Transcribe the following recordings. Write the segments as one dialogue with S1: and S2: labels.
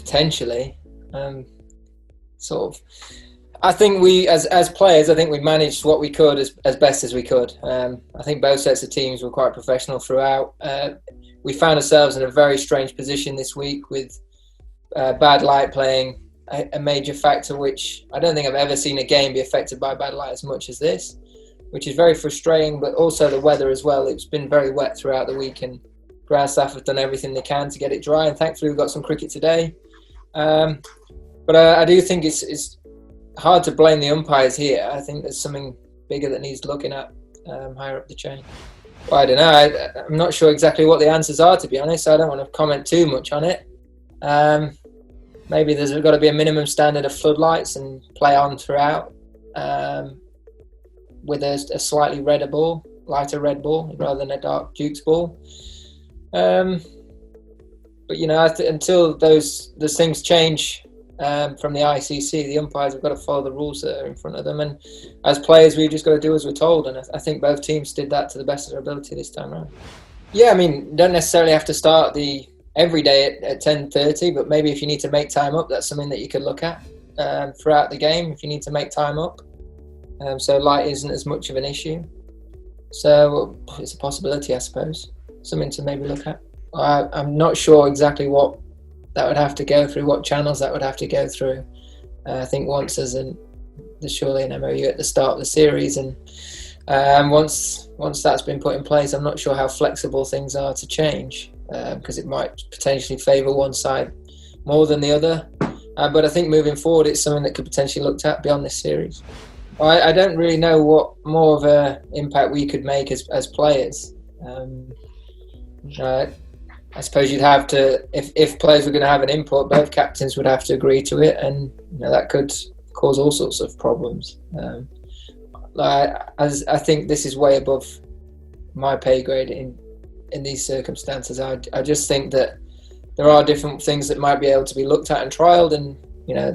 S1: potentially. Sort of. I think we, as players, I think we managed what we could as best as we could. I think both sets of teams were quite professional throughout. We found ourselves in a very strange position this week with bad light playing a major factor, which I don't think I've ever seen a game be affected by bad light as much as this, which is very frustrating, but also the weather as well. It's been very wet throughout the week, and ground staff have done everything they can to get it dry, and thankfully we've got some cricket today. But I do think it's hard to blame the umpires here. I think there's something bigger that needs looking at higher up the chain. Well, I don't know. I'm not sure exactly what the answers are, to be honest. So I don't want to comment too much on it. Maybe there's got to be a minimum standard of floodlights and play on throughout with a slightly redder ball, lighter red ball, rather than a dark Duke's ball. But, until those things change from the ICC, the umpires have got to follow the rules that are in front of them. And as players, we've just got to do as we're told. And I think both teams did that to the best of their ability this time around. Yeah, I mean, don't necessarily have to start every day at 10:30, but maybe if you need to make time up, that's something that you could look at throughout the game if you need to make time up. So light isn't as much of an issue. So it's a possibility, I suppose. Something to maybe look at. I'm not sure exactly what that would have to go through, what channels that would have to go through. I think once there's surely an MOU at the start of the series, and once that's been put in place, I'm not sure how flexible things are to change, because it might potentially favour one side more than the other. But I think moving forward, it's something that could potentially looked at beyond this series. I don't really know what more of an impact we could make as players. I suppose you'd have to, if players were going to have an input, both captains would have to agree to it, and that could cause all sorts of problems. I think this is way above my pay grade in these circumstances. I just think that there are different things that might be able to be looked at and trialled, and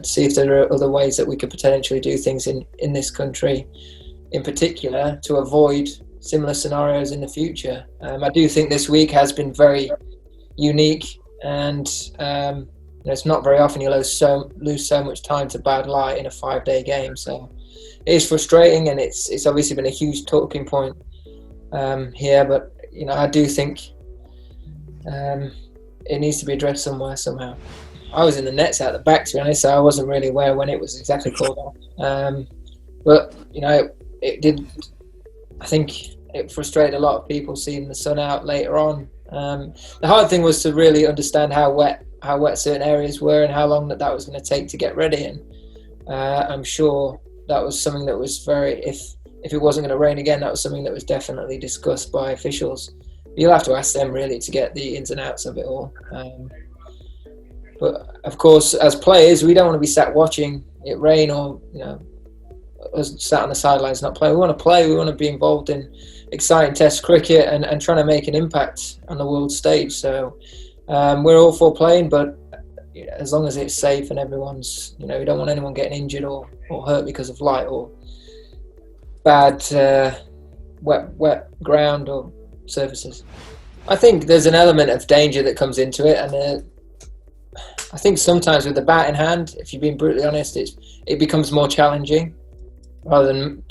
S1: see if there are other ways that we could potentially do things in this country, in particular, to avoid similar scenarios in the future. I do think this week has been very unique, and it's not very often you lose so much time to bad light in a 5-day game. So it is frustrating, and it's obviously been a huge talking point here. But I do think it needs to be addressed somewhere, somehow. I was in the nets out the back, to be honest, so I wasn't really aware when it was exactly called off. But it did. I think it frustrated a lot of people seeing the sun out later on. The hard thing was to really understand how wet certain areas were and how long that was going to take to get ready. And I'm sure that was something that was if it wasn't going to rain again, that was something that was definitely discussed by officials. You'll have to ask them really to get the ins and outs of it all. But of course, as players, we don't want to be sat watching it rain or us sat on the sidelines not play. We want to play. We want to be involved in exciting Test cricket and trying to make an impact on the world stage. So we're all for playing, but as long as it's safe and everyone's, we don't want anyone getting injured or hurt because of light or bad wet ground or surfaces. I think there's an element of danger that comes into it, and I think sometimes with the bat in hand, if you're being brutally honest, it becomes more challenging. Rather than,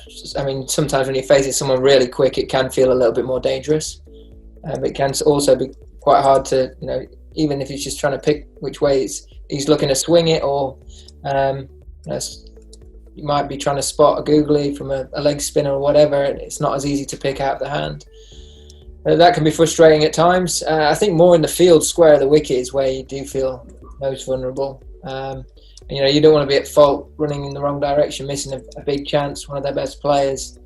S1: sometimes when you're facing someone really quick, it can feel a little bit more dangerous. It can also be quite hard to, even if he's just trying to pick which way he's looking to swing it, or you might be trying to spot a googly from a leg spinner or whatever, and it's not as easy to pick out the hand. That can be frustrating at times. I think more in the field square of the wicket is where you do feel most vulnerable. You don't want to be at fault running in the wrong direction, missing a big chance, one of their best players.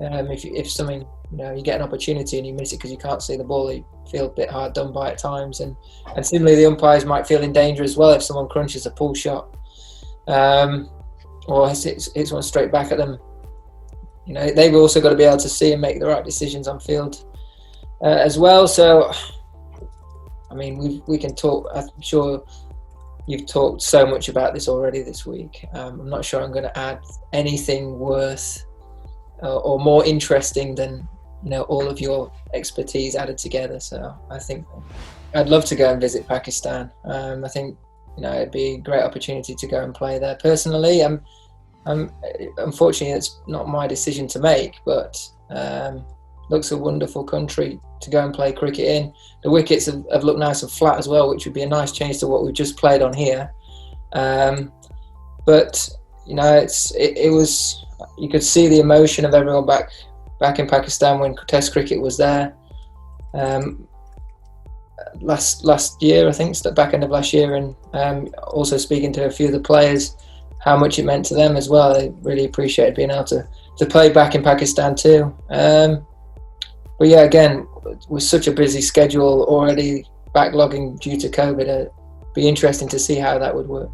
S1: If something, you get an opportunity and you miss it because you can't see the ball, you feel a bit hard done by at times. And similarly, the umpires might feel in danger as well if someone crunches a pull shot or hits one straight back at them. They've also got to be able to see and make the right decisions on field as well. So, we can talk. I'm sure you've talked so much about this already this week. I'm not sure I'm going to add anything worth or more interesting than all of your expertise added together. So I think I'd love to go and visit Pakistan. I think it'd be a great opportunity to go and play there. Personally, unfortunately, it's not my decision to make, but looks a wonderful country to go and play cricket in. The wickets have looked nice and flat as well, which would be a nice change to what we've just played on here. But it was, you could see the emotion of everyone back in Pakistan when Test cricket was there. Last year, I think, back end of last year, and also speaking to a few of the players, how much it meant to them as well. They really appreciated being able to play back in Pakistan too. But yeah, again, with such a busy schedule already backlogging due to COVID, it'd be interesting to see how that would work.